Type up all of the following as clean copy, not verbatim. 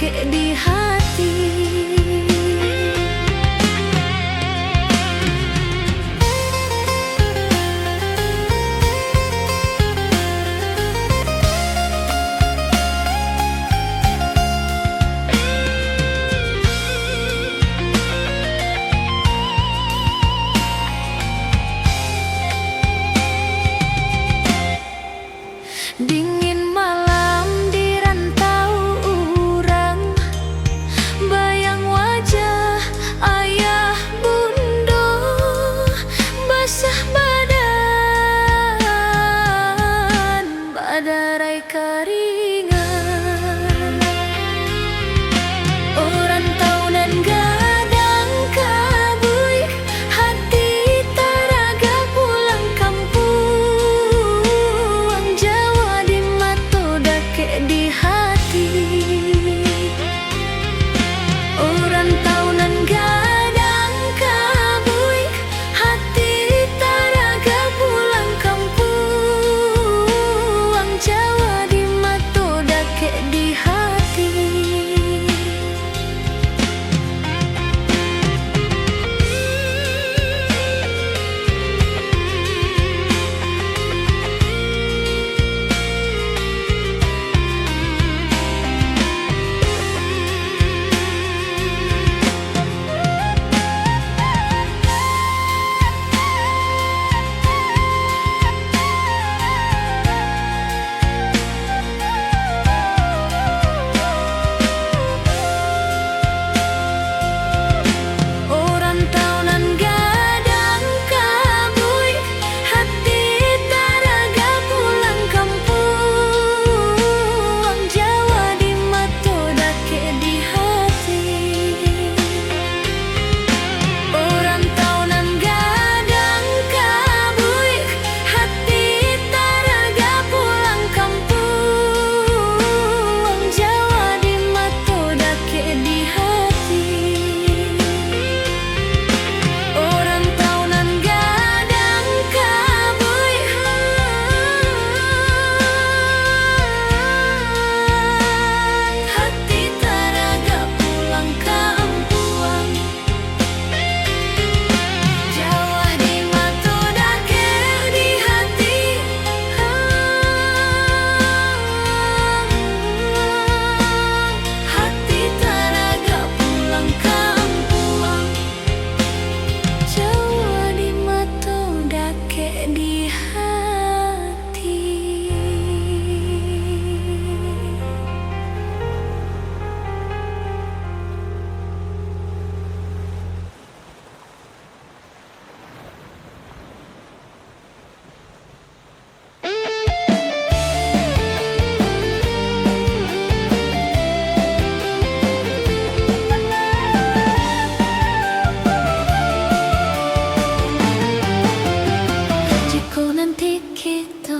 dake di hati. Dingin malam di rantau urang, bayang wajah ayah bunda, basah badan, badarai keringan. Orang taunan gadang kabui, hati taraga pulang kampung, Jawa di mato dake di hati. Orang taunan gadang kabui, hati taraga pulang kampung, Jawa di mato dake di hati. Orang taunan gadang kabui, hati taraga pulang kampung, Jawa di mato dake di hati. Orang taunan gadang kabui, hati taraga pulang kampung, Jawa di mato dake di hati. Orang taunan gadang kabui, hati taraga pulang kampung, Jawa di mato dake di hati. Hati taraga pulang kampung, Jawa di mato dake di hati. Jika nanti kita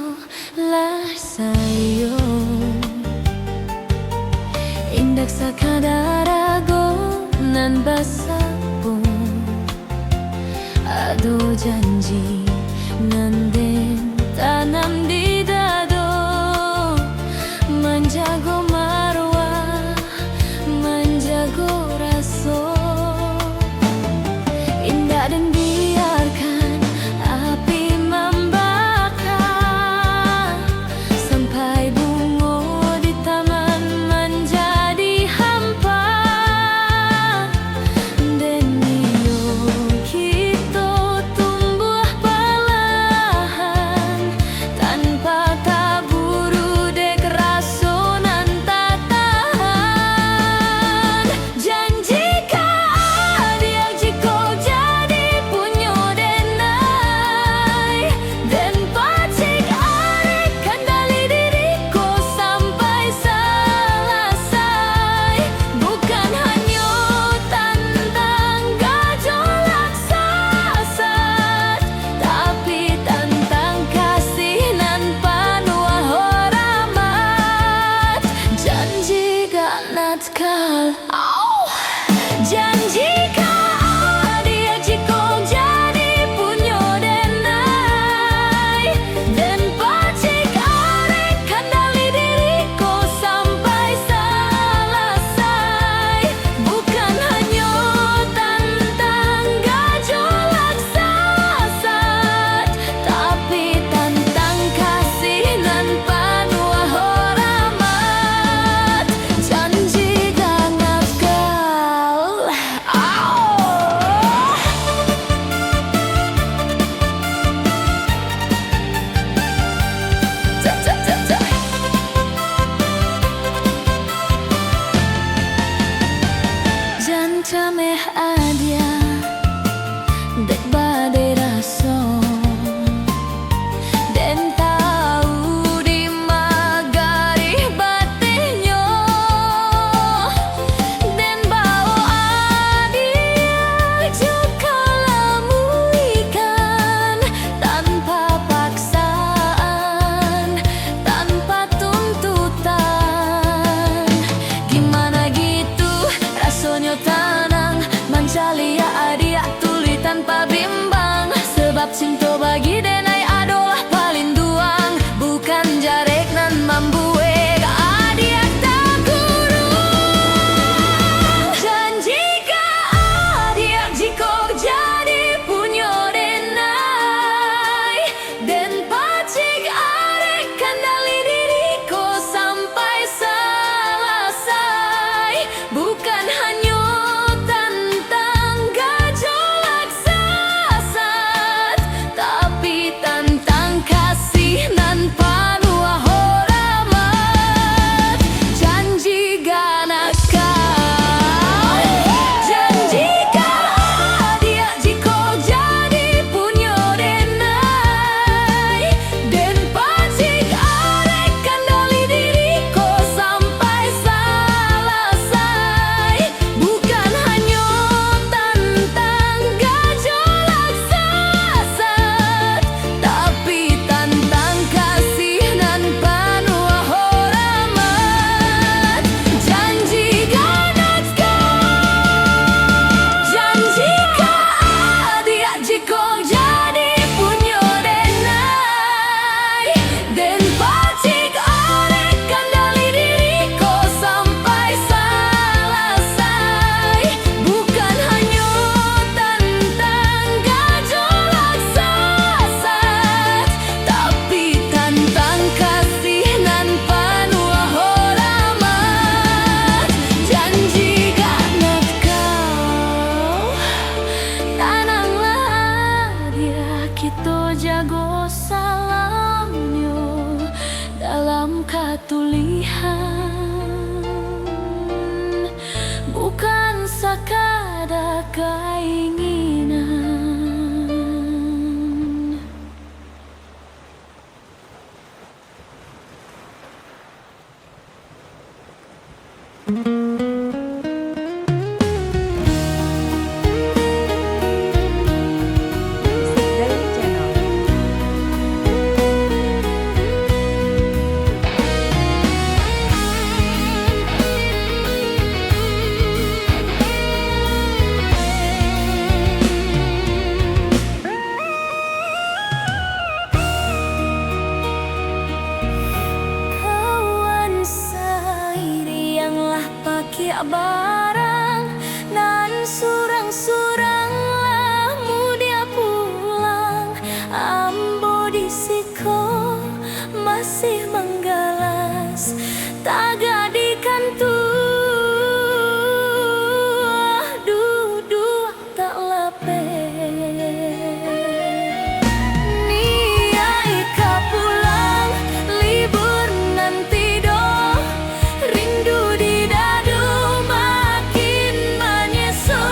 lah sayang, indak sakadar agonan basapun, ado janji nanden tanam di dado, menjago marwah, menjago raso, indah dan biarkan api membakar sampai bunga di taman menjadi hampa. Dan iyo kita tumbuh perlahan tanpa taburu dek rasonan tak tahan. Janjika dia jika jadi punyo denai, dan pacik arek kendali diriku sampai selesai. Bukan hanya tentang gejolak sasat, tapi tentang kasih nan penuh hormat. Janji gak natkal, janjika dia jika jadi punyo denai, dan pacik arek kendali diriku sampai selesai. cameh adia dek badai raso den tahu di magari batenyo den bawa adia juga lamu ikan tanpa paksaan tanpa tuntutan gimana gitu rasanya tanang mancalia adia tuli tanpa bimbang sebab cinta bagi denai adalah paling duang bukan jarek nan mambue ka adia tak kurung janji ka adia jika jadi punya denai den pacik arek kandali diriku sampai selesai bukan hanya tentang gejolak sesat tapi tentang kasih nan penuh hormat janji ganak kau janji kau dia jika jadi punya denai den pacik arek kandali diriku sampai selesai bukan hanya tentang gejolak sesat tapi tentang kasih nan penuh hormat janji ganak kau janji kau dia jika jadi punya denai den pacik arek kandali diriku sampai selesai bukan hanya tentang gejolak sesat tapi tentang kasih nan penuh hormat janji ganak kau tananglah dia kita jago salamnya dalam katulihan bukan sekadar keinginan. Kawan sayanglah pakai barang nan surang-surang lamu dia pulang ambo disiko masih menggalas tagadikan tuh duduk tak lape niai ka pulang libur nanti dong rindu di dadu makin menyeso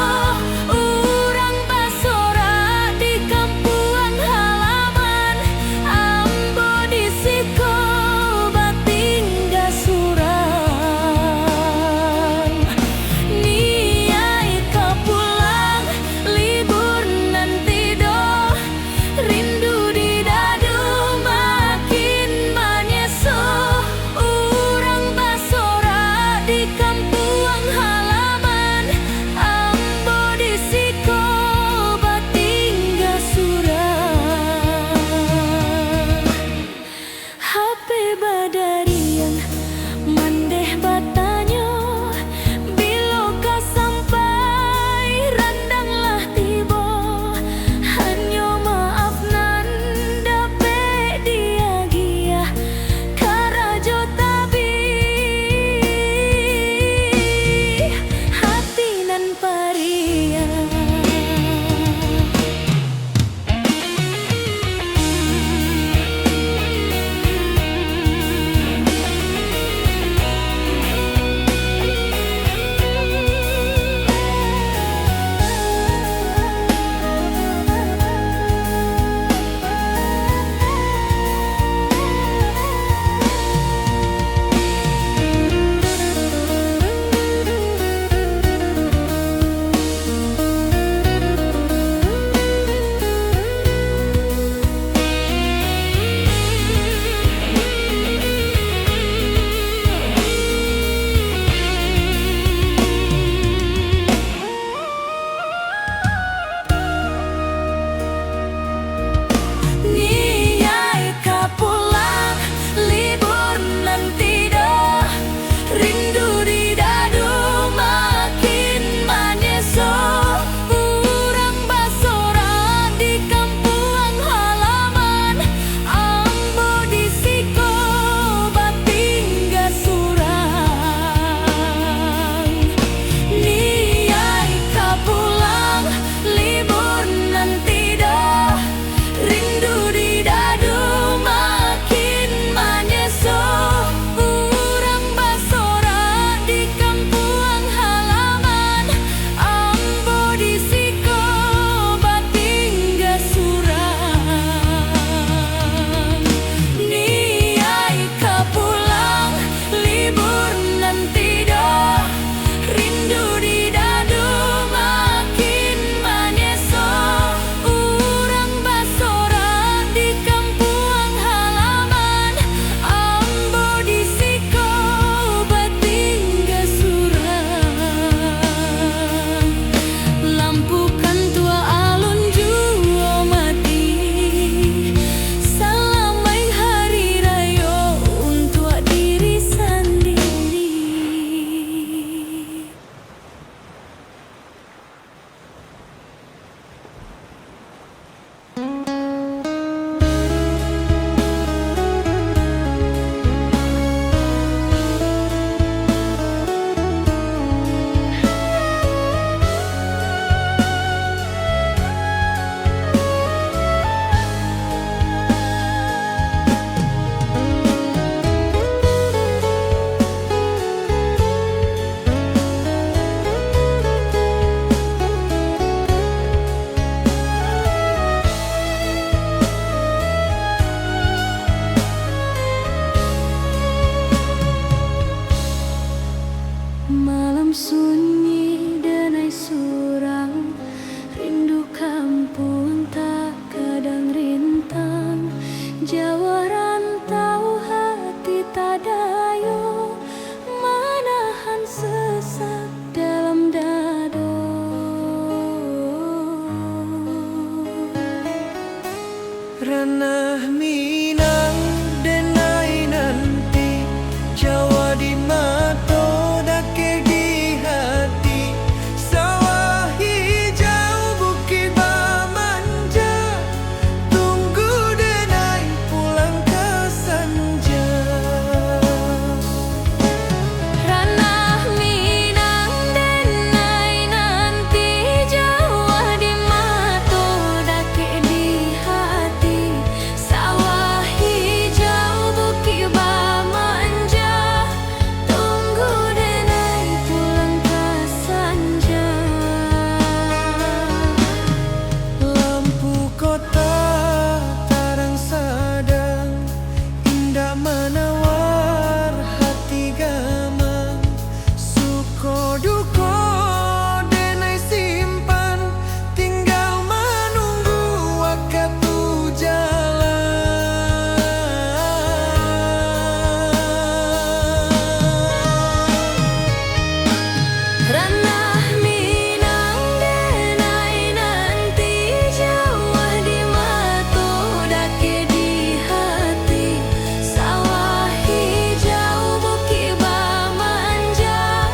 Ranah Minang denai nanti Jawa di mato dake di hati sawah hijau bukit bamanja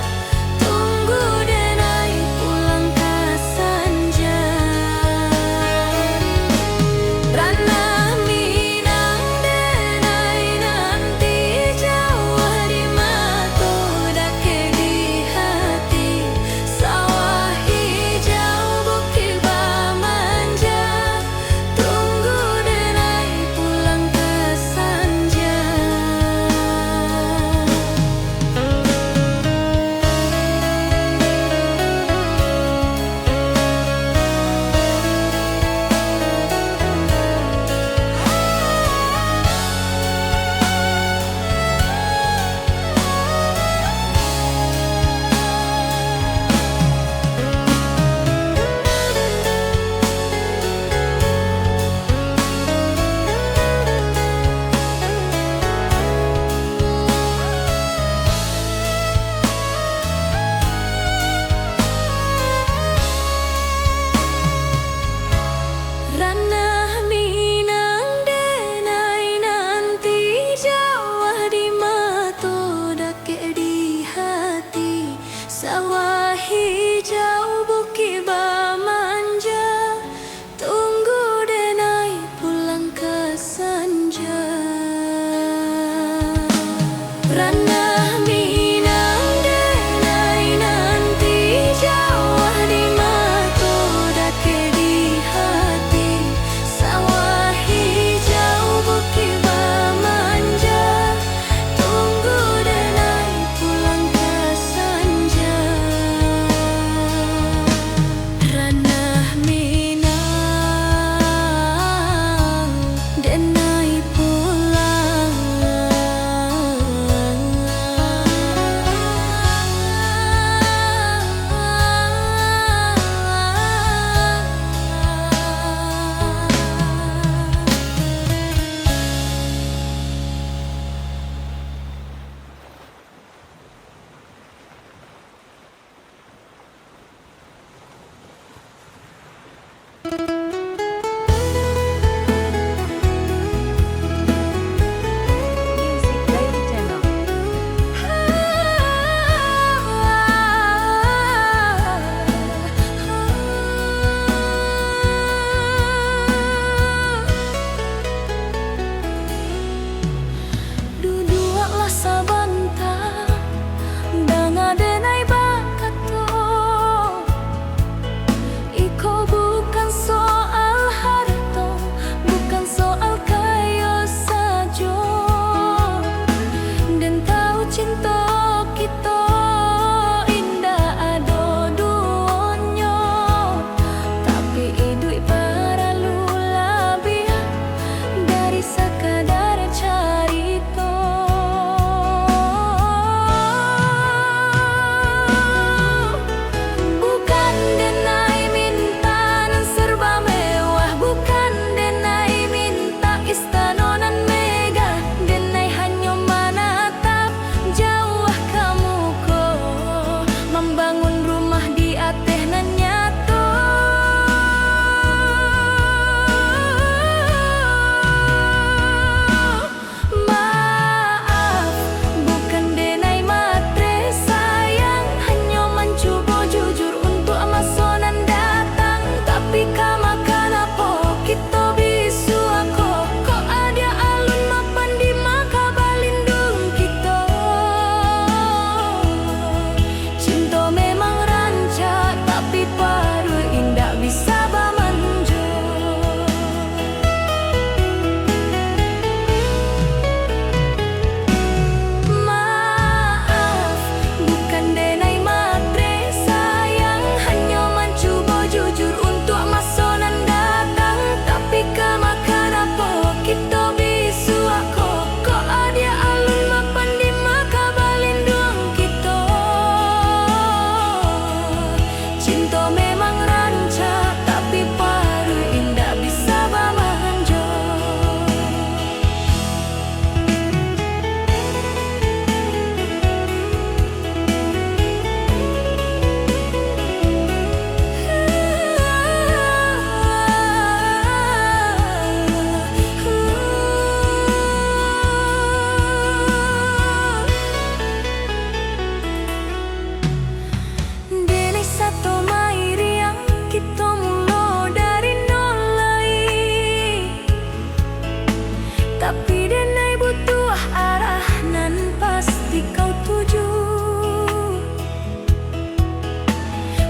tunggu denai pulang ke senja. Ranah Minang denai nanti Jawa di mato dake di hati sawah hijau bukit bamanja tunggu denai pulang ke senja. Ranah Minang denai nanti Jawa di mato dake di hati sawah hijau bukit bamanja tunggu denai pulang ke senja. Ranah Minang denai nanti Jawa di mato dake di hati sawah hijau bukit bamanja tunggu denai pulang ke senja.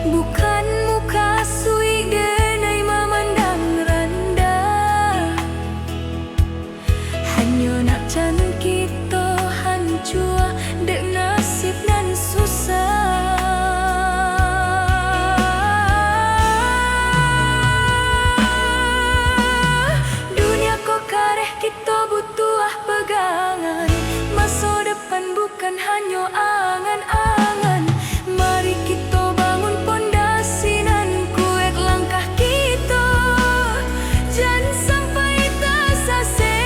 Bukan muka sui denai memandang rendah, hanya nak can kita hancur dek nasib dan susah. Dunia kok kareh kita butuh pegangan, masa depan bukan hanya angan-angan. Mari kita bangun pondasi dan kuat langkah kita, jangan sampai tersasar.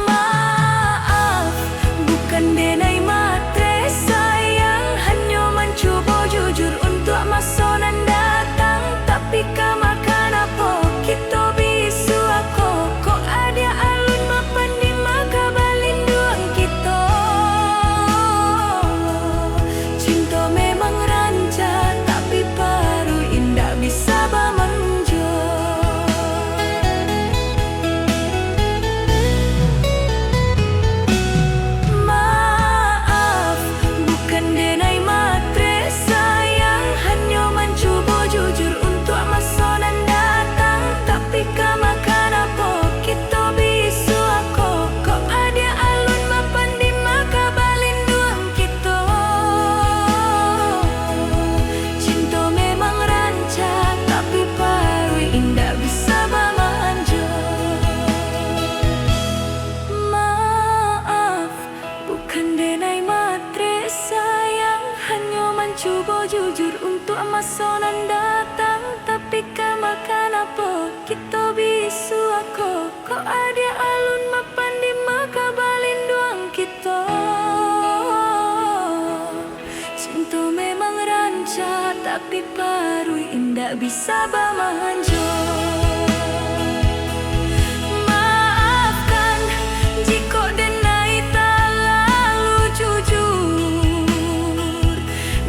Maaf, bukan denai matre sayang, hanya mencoba jujur untuk masa nan datang. Tapi kamakan apa kita bisu aku, kok ada alun mapan di maka balinduang kita. Cinta memang rancak, tapi baru indah bisa bamanjo. Maaf, bukan denai matre sayang, hanya mencoba jujur untuk masa nan datang. Tapi kamakan apa kita bisu aku, kok ada alun mapan di maka balinduang kita. Cinta memang rancak, tapi baru indah bisa bamanjo. Maaf, bukan denai matre sayang, hanya mencoba jujur untuk masa nan datang. Tapi kamakan apa kita bisu aku, kok ada alun mapan di maka balinduang kita. Cinta memang rancak, tapi baru indah bisa bamanjo. Maafkan jika denai terlalu jujur,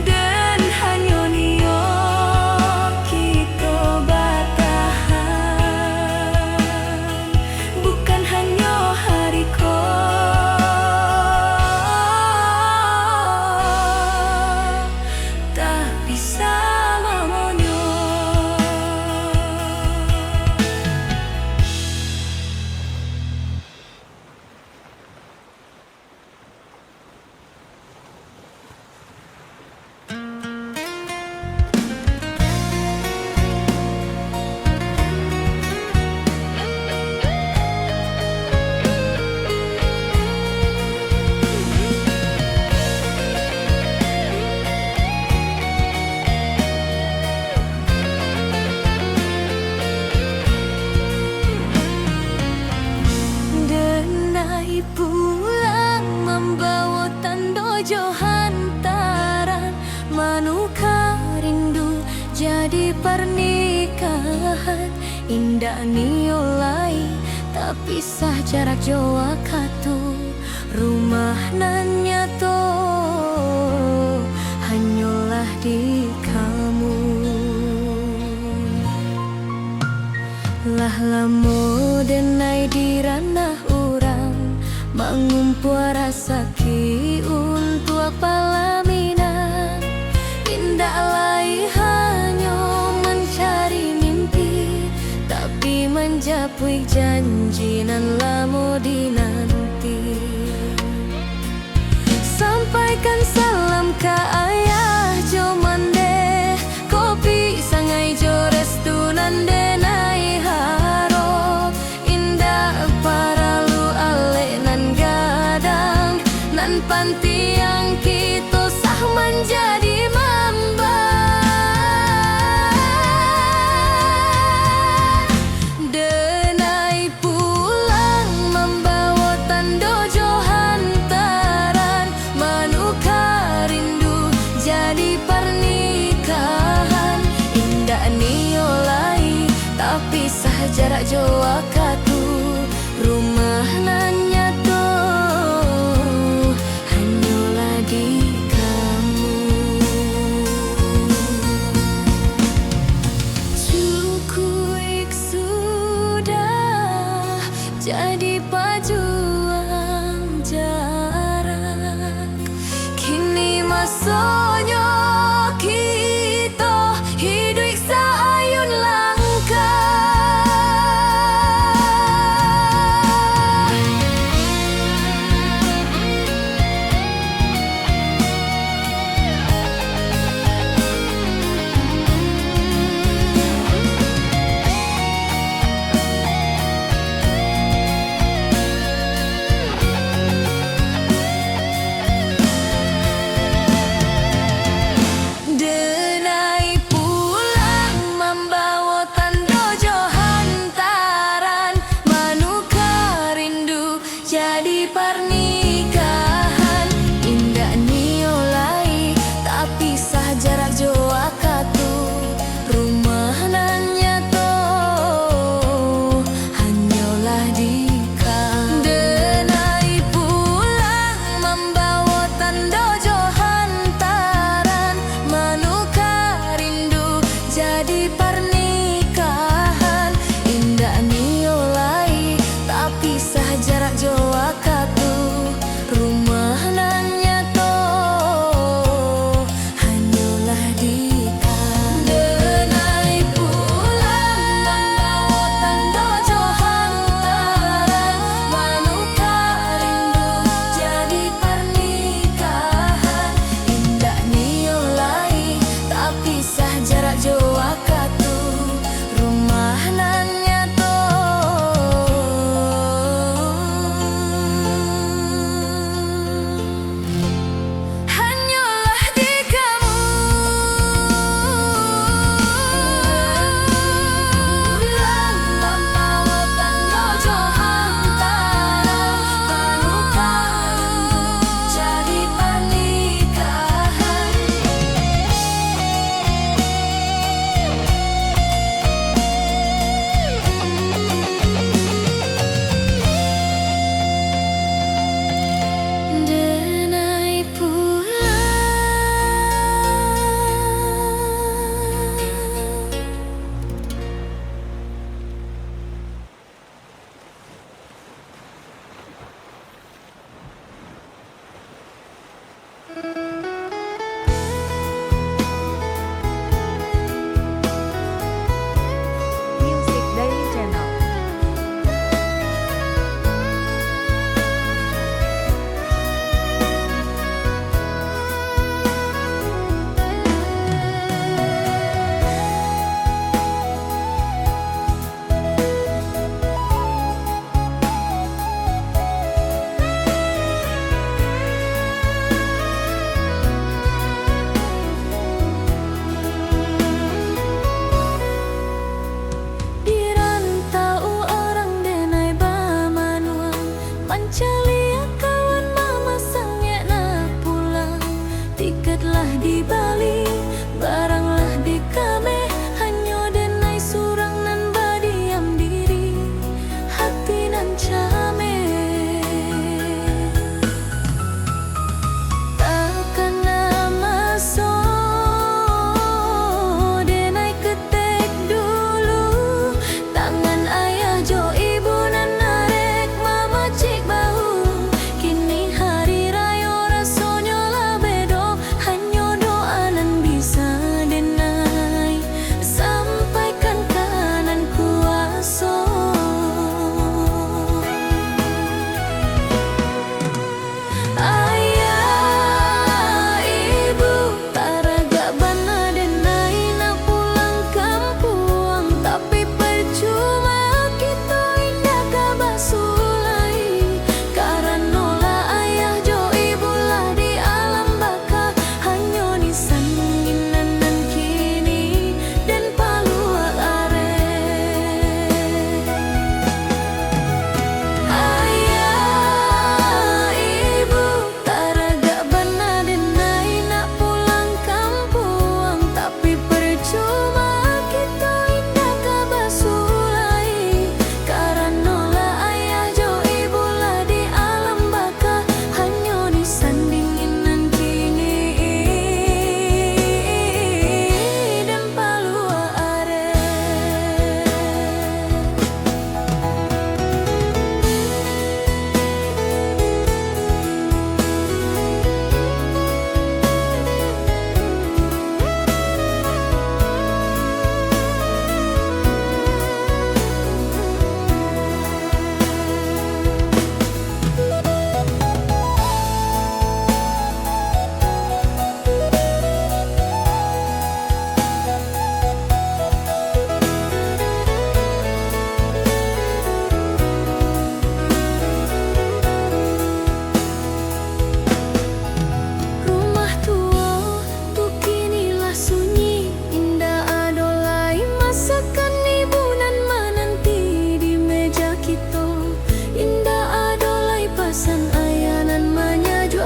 dan hanya niat kita bertahan, bukan hanya hariko, tapi selamanya. Denai pulang membawa tanda jo hantaran, menukar rindu jadi pernikahan. Indah niolai, tapi sah jarak Jawa katu. Rumah nan nyato hanyalah di kamu. Lah lamo denai di ranah orang, mengumpul rasa ki untuk pelaminan. Indah lai hanya mencari mimpi, tapi menjapui janji nan lamo dinanti. Sampaikan salam ke ayah jo mande, kopi sangai jo restu nan denai harap. Indah paralu ale nan gadang, nan panti yang kita sah menjadi mamban. Denai pulang membawa tanda jo hantaran, menukar rindu jadi pernikahan. Indah niolai, tapi sah jarak Jawa katu. Rumah nan nyato hanyalah di kamu. Cukup sudah jadi pajuang jalan. rasanya kita hidup saayun langkah.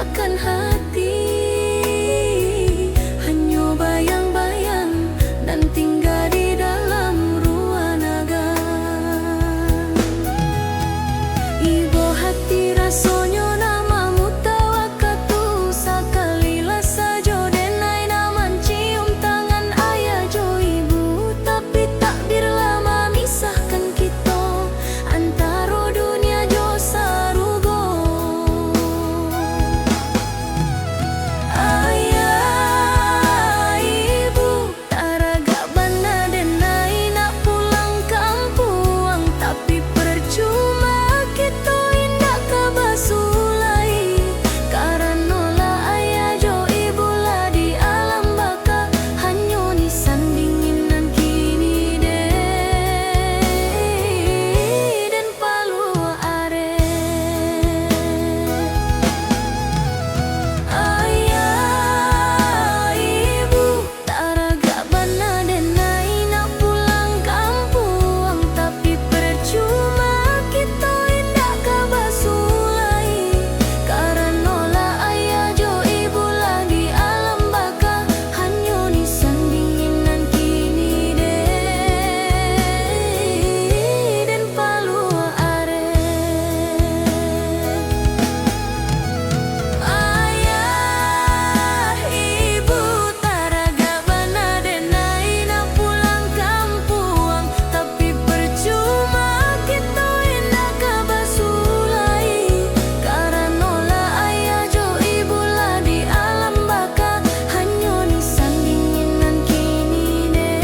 akan hati. Hanya bayang-bayang dan tinggal di dalam ruang naga. Ibu hati rasanya namamu tawakatu. Sakalilah saja denai naman cium tangan ayah jo ibu. Tapi takdir lama misahkan kita antara dunia jo sarugo. Ayah ibu taraga bana denai nak pulang kampung. Tapi percuma kita indak kabasulai. Karena lah ayah jo ibu lah di alam baka. Hanya nisan dinginan kini deh. Dan palu are. Ayah ibu taraga bana denai nak pulang kampung. Tapi percuma kita indak kabasulai. Karena lah ayah jo ibu lah di alam baka. Hanya nisan dinginan kini deh. Dan palu are. Ayah ibu taraga bana denai nak pulang kampung. Tapi percuma kita indak kabasulai. Karena lah ayah jo ibu lah di alam baka. Hanya nisan dinginan kini deh.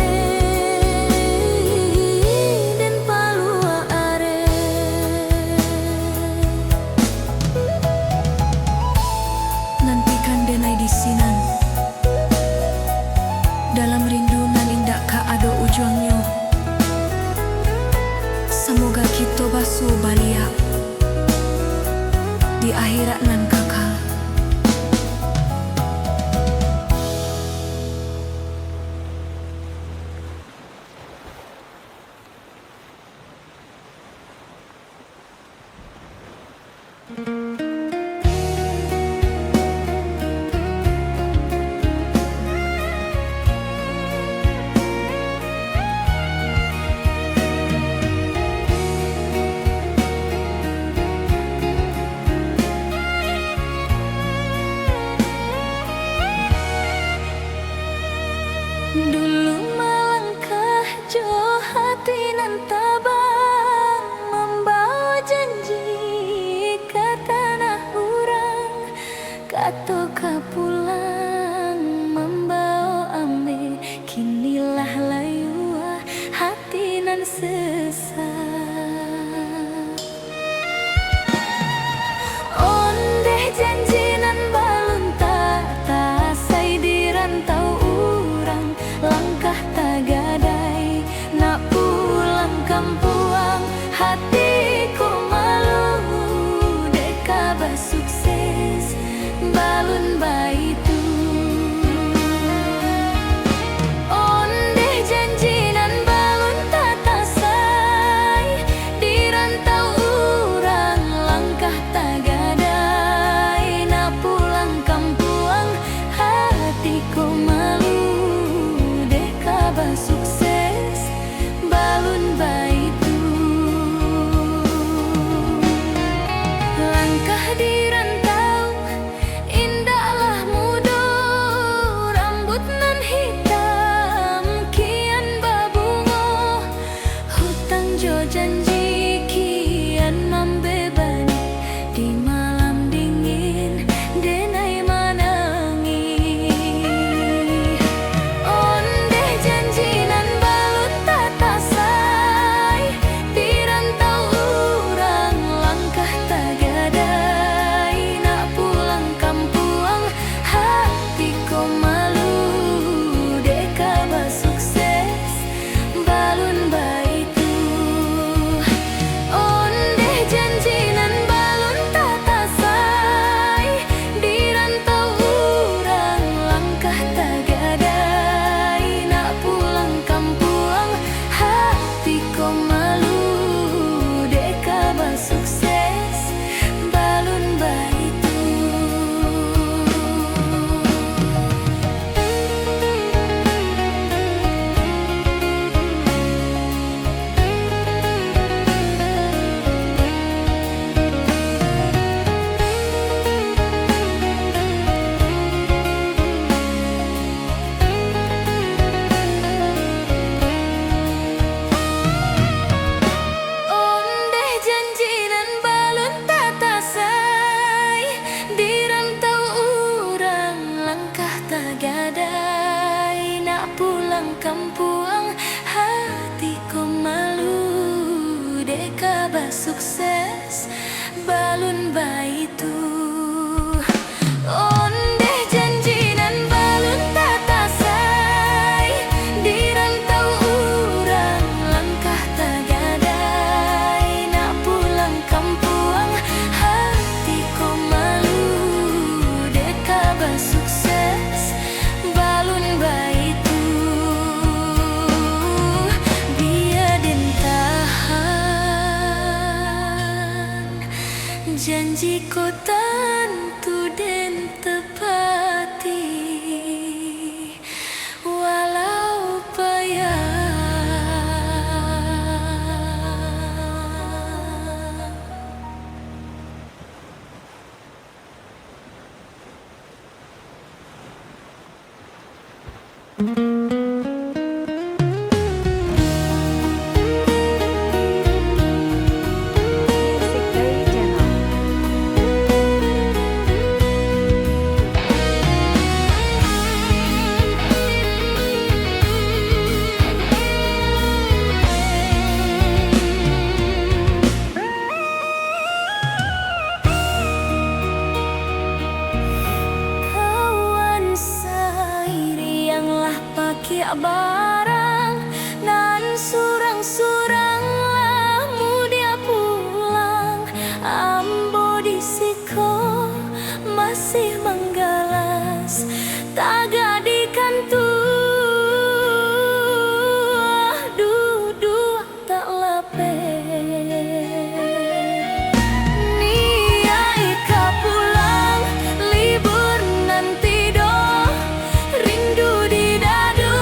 Dan palu are. Nantikan denai di sinan. Dalam rindu nan indak ka ado ujungnya. Semoga kita basu balia di akhirat nan kakal. Dulu melangkah jo hati nan tabang. Membawa janji ke tanah urang. Kato ka pulang membawa ame. Kinilah layua hati nan sesak. Ondeh janji nan balun tak sai di rantau urang. Langkah tagadai nak pulang kampung. Hatiku malu deka basukses balun baitu. Ondeh janji nan balun tatasai, di rantau urang langkah tagadai, nak pulang kampung hatiku malu, deka basukses balun baitu. Biar den tahan, janji ko tentu den tepati, walau payah. Kawan sairi yanglah pakai barang, nan surang-surang lah mudia pulang. Ambo di siko masih menggalas, tagadikan tuh duduk tak lape. Niai ka pulang libur nanti do, rindu di dadu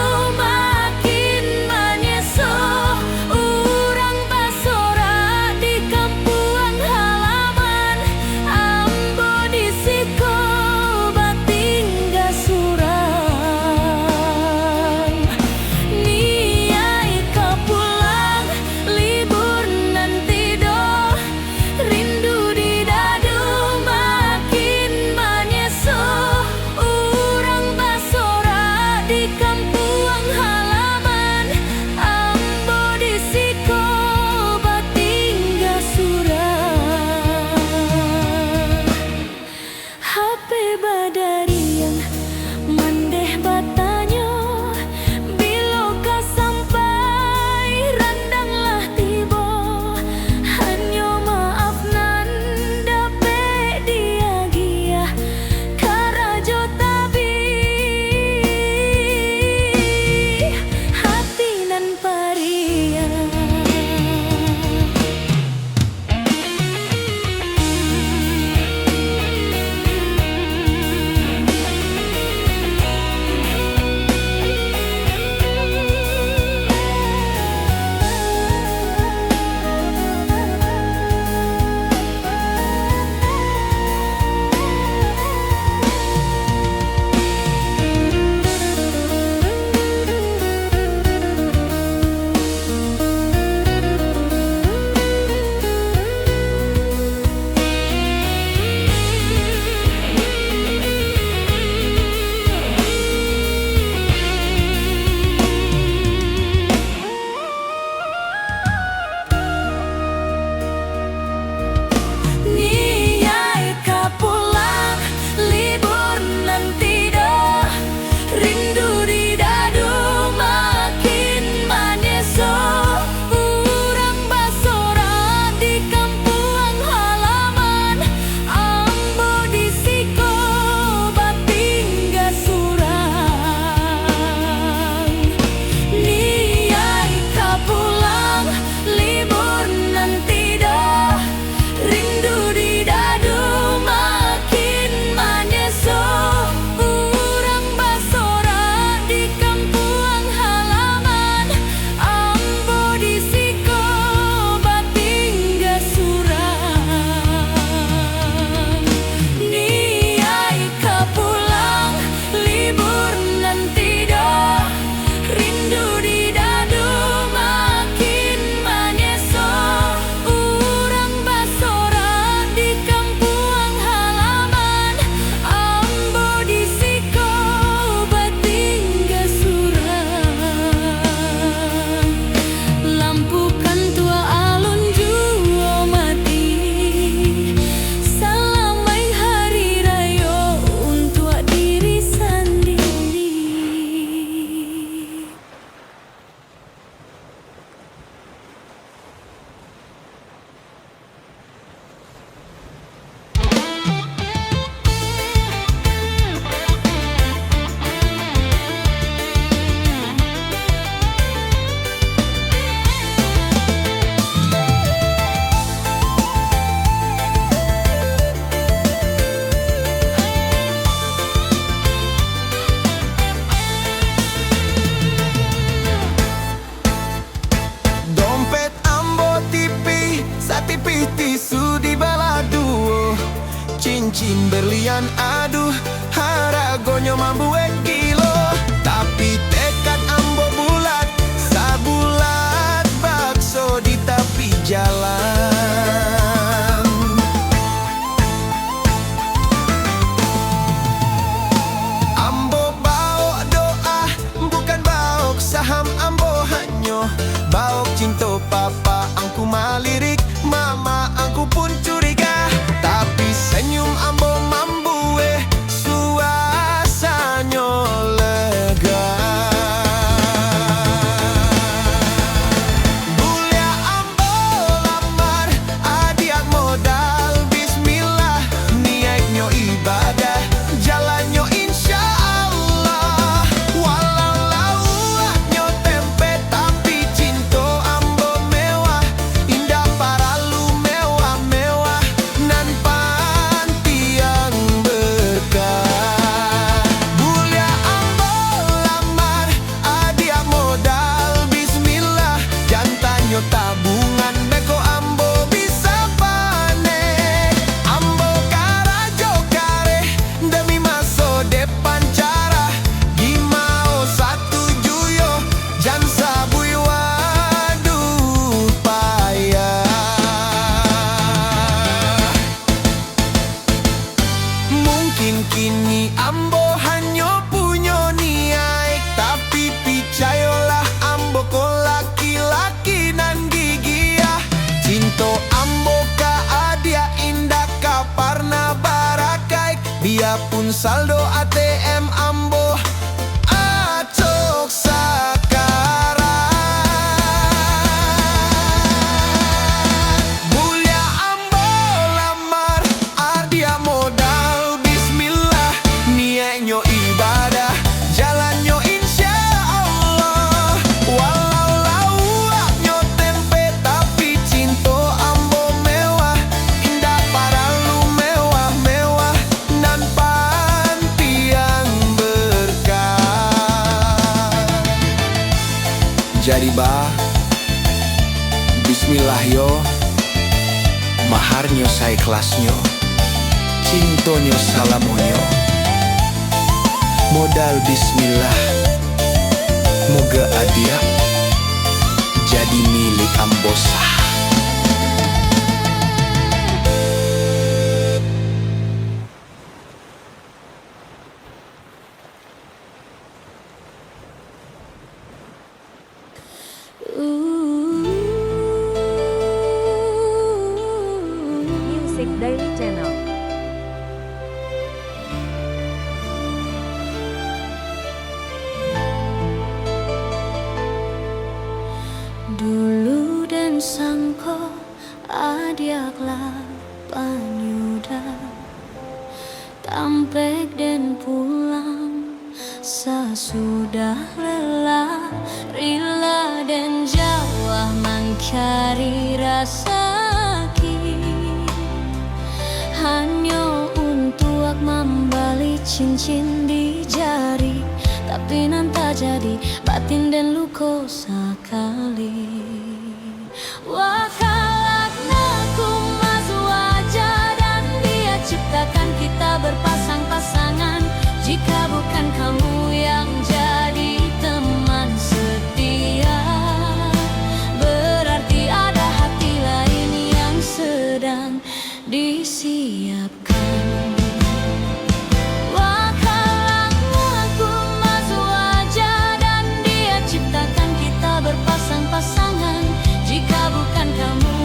Aduh, haragonyo mambu kilo, tapi tekad ambo bulat, sabulat bakso di tepi jalan. Ambo bawa doa, bukan baok saham, ambo hanyo baok cinta papa. Angku malirik, mama angku pun curiga, tapi senyum ambo mambue, suasanyo lega. Bulia ambo lamar, adiak modal bismillah, niatnyo ibadah, jalannya insya Allah. Walau lauaknyo tempe tapi cinta ambo mewah, indah paralu mewah-mewah, nan pantiang berkah. Bulia ambo lamar, adiak modal bismillah, jantanyo tabungan beko ambo bisa panen. Ambo karajo kare demi masa depan cara, gimau satu juyo jan sabui waduh payah. Mungkin kini ambo hanyo punyo niai, tapi picayolah ambo ko laki-laki nan gigiah. Cinto ambo ka adia indah ka parna barakai, biarpun saldo ATM ambo acok sakarat. Bulia ambo lamar, adia modal bismillah, niatnyo ibadah, jalannya insya Allah. Walau lauaknyo tempe tapi cinta ambo mewah, indah paralu mewah-mewah, nan pantiang berkah. Jadi bah, bismillah yo, maharnyo saya kelasnyo, cintonyo salamonyo, modal bismillah, moga adia jadi milik ambosa. Music Daily Channel. Dulu dan sangko adiaklah panyuda, tampek dan pulang sesudah lelah, rela dan jawah mencari rasa hanya untuk membeli cincin di jari, tapi nanti jadi batin dan luka sekali. Wakalaknaku mas wajah, dan dia ciptakan kita berpasang-pasangan. Jika bukan kamu yang jadi teman setia, berarti ada hati lain yang sedang disiapkan. Wakalaknaku mas wajah, dan dia ciptakan kita berpasang-pasangan. Jika bukan kamu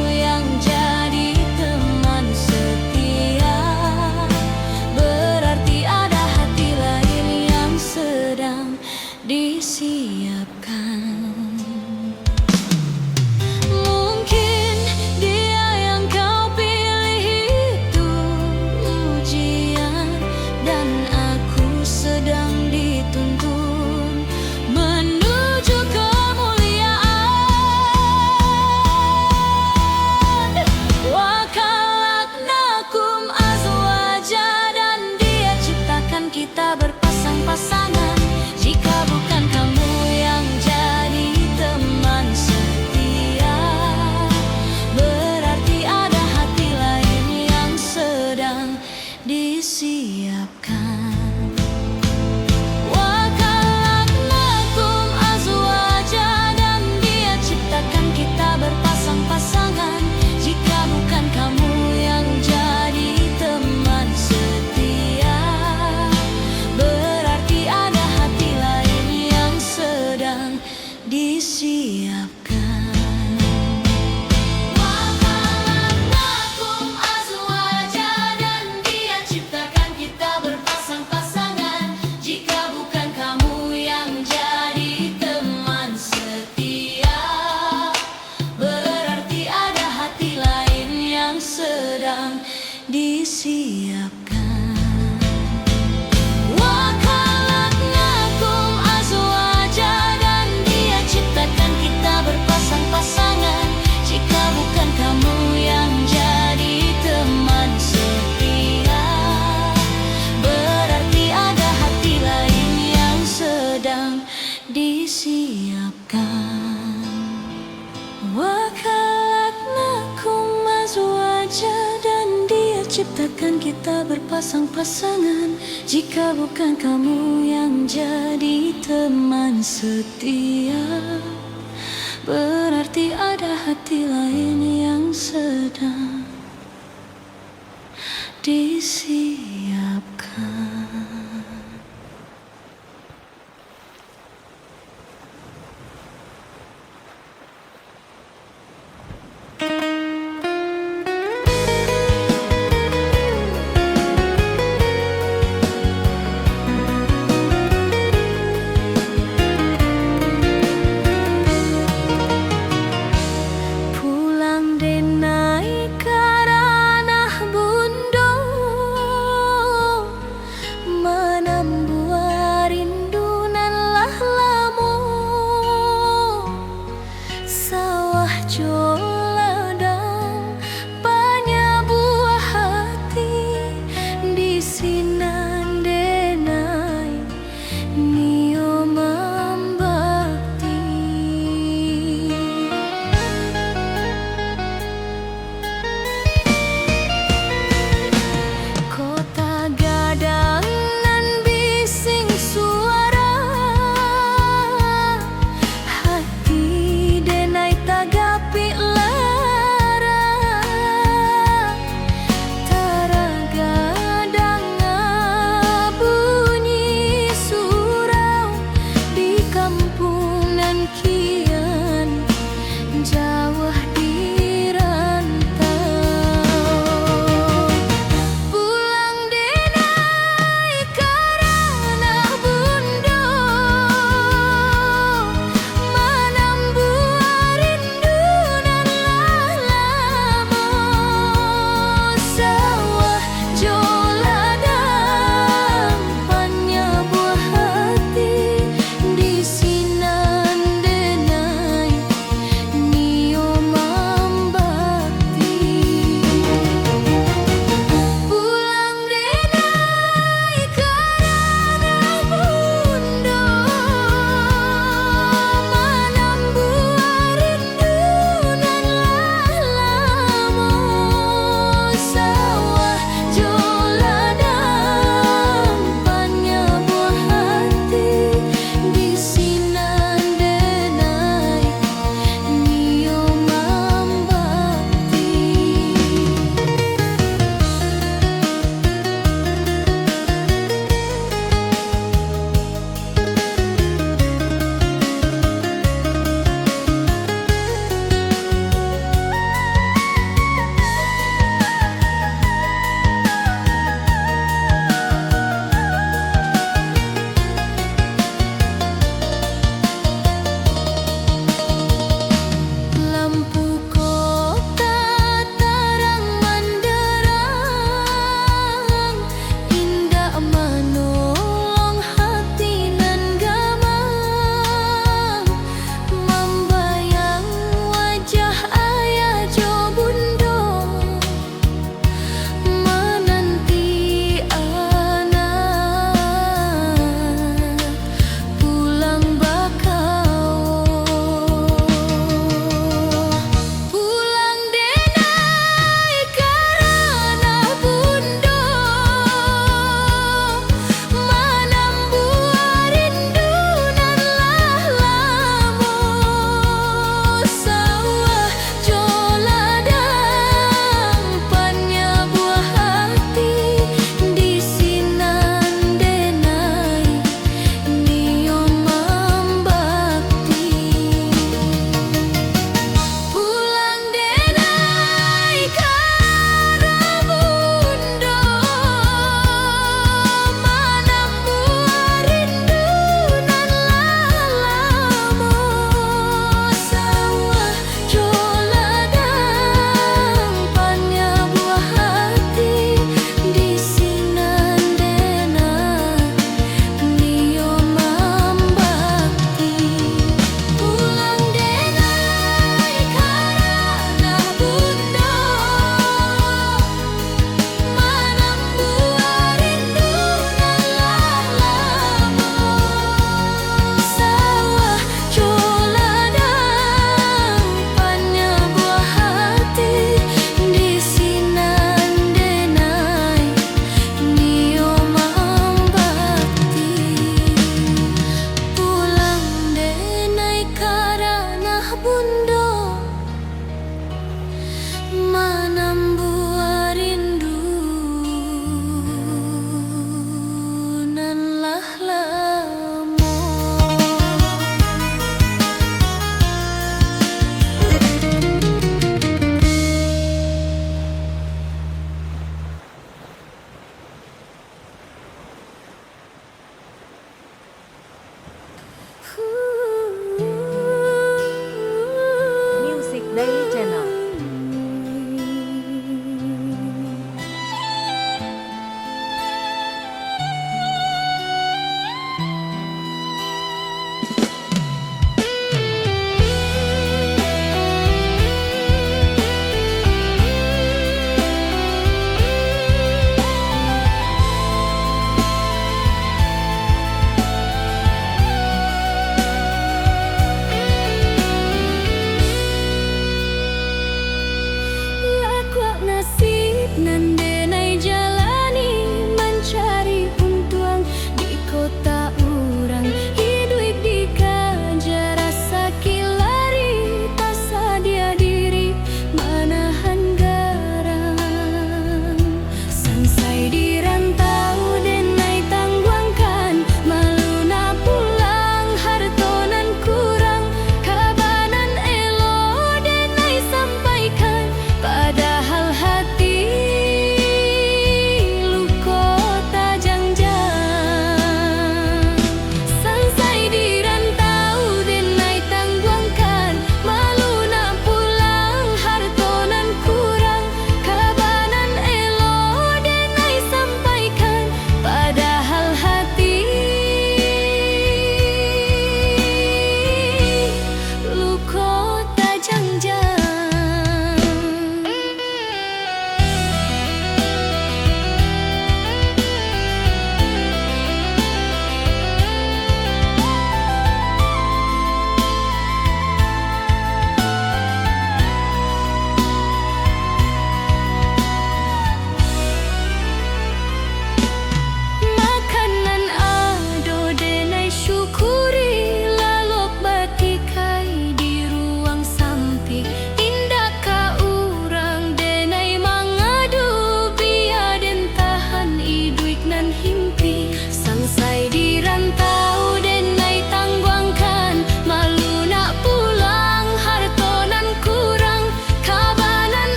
Wa khalaqnakum azwaja, dan Dia ciptakan kita berpasang-pasangan. Jika bukan kamu yang jadi teman setia, berarti ada hati lain yang sedang disiapkan. Wa khalaqnakum azwaja, dan Dia ciptakan kita berpasang-pasangan. Jika bukan kamu yang jadi teman setia, berarti ada hati lain yang sedang disiapkan. Wa khalaqnakum azwaja, dan Dia ciptakan kita berpasang-pasangan. Jika bukan kamu yang jadi teman setia, berarti ada hati lain yang sedang disiapkan. Wa khalaqnakum azwaja, dan Dia ciptakan kita berpasang-pasangan. Jika bukan kamu yang jadi teman setia, berarti ada hati lain yang sedang disiapkan. Pulang denai karana bundo,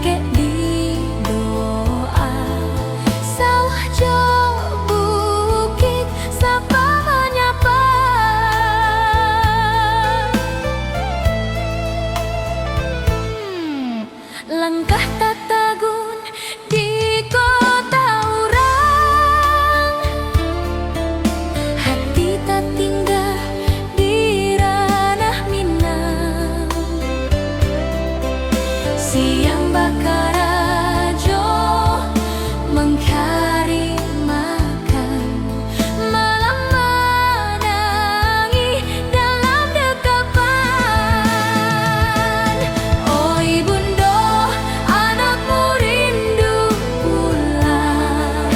dake di doa sawah jo bukit sapa menyapa langkah tatagun di kota orang hati tak tinggal di ranah Minang siang bakarajo mengkari makan malam menangi dalam dekapan oi bundo anakmu rindu pulang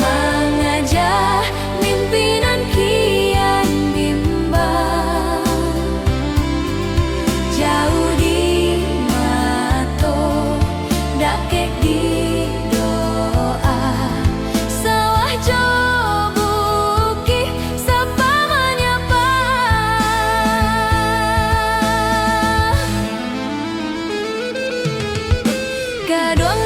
mengajak mimpinan kian bimbang jauh di mato dake di doa sawah jo bukit sapa menyapa Kaduang